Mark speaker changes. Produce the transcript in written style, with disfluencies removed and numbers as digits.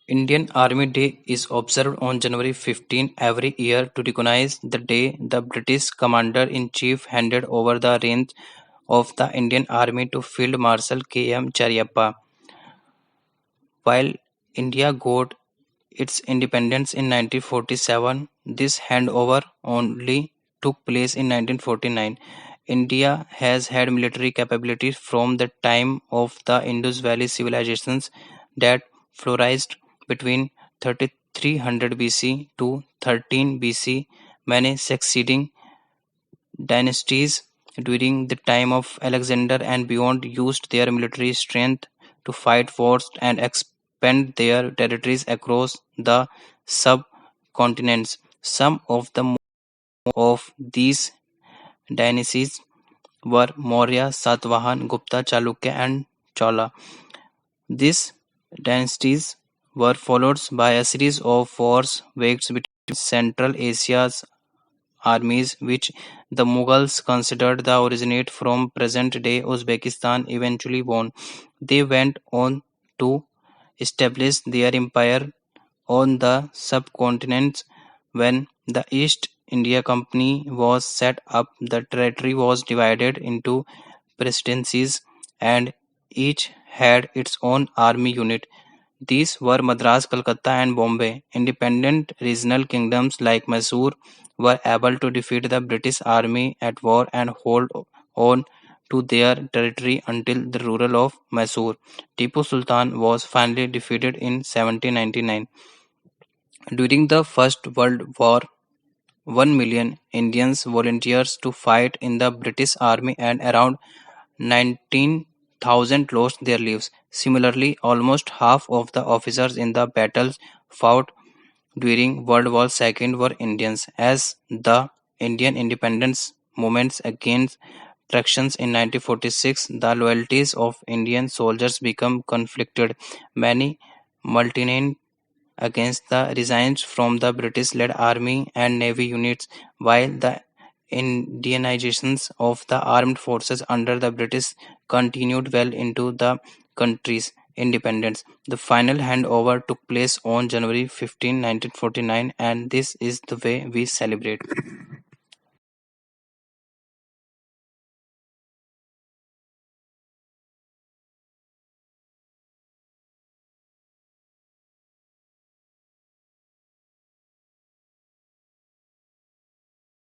Speaker 1: Indian Army Day is observed on January 15 every year to recognize the day the British Commander-in-Chief handed over the reins of the Indian Army to Field Marshal K.M. Chariappa. While India got its independence in 1947, this handover only took place in 1949. India has had military capabilities from the time of the Indus Valley civilizations that flourished between 3300 BC to 13 BC. Many succeeding dynasties during the time of Alexander and beyond used their military strength to fight wars and expand their territories across the subcontinents. Some of the of these dynasties were Maurya, Satavahan, Gupta, Chalukya, and Chola. These dynasties were followed by a series of wars waged between Central Asia's armies, which the Mughals considered the originate from present-day Uzbekistan, eventually won. They went on to establish their empire on the subcontinents. When the East India Company was set up, the territory was divided into presidencies and each had its own army unit. These were Madras, Calcutta, and Bombay. Independent regional kingdoms like Mysore were able to defeat the British Army at war and hold on to their territory until the rural of Mysore. Tipu Sultan was finally defeated in 1799. During the First World War, 1 million Indians volunteered to fight in the British Army and around 19,000 lost their lives. Similarly, almost half of the officers in the battles fought during World War II were Indians. As the Indian independence movement gained traction in 1946, the loyalties of Indian soldiers became conflicted. Many multinamed against the resigns from the British-led army and navy units, while the Indianizations of the armed forces under the British continued well into the country's independence. The final handover took place on January 15, 1949, and this is the way we celebrate.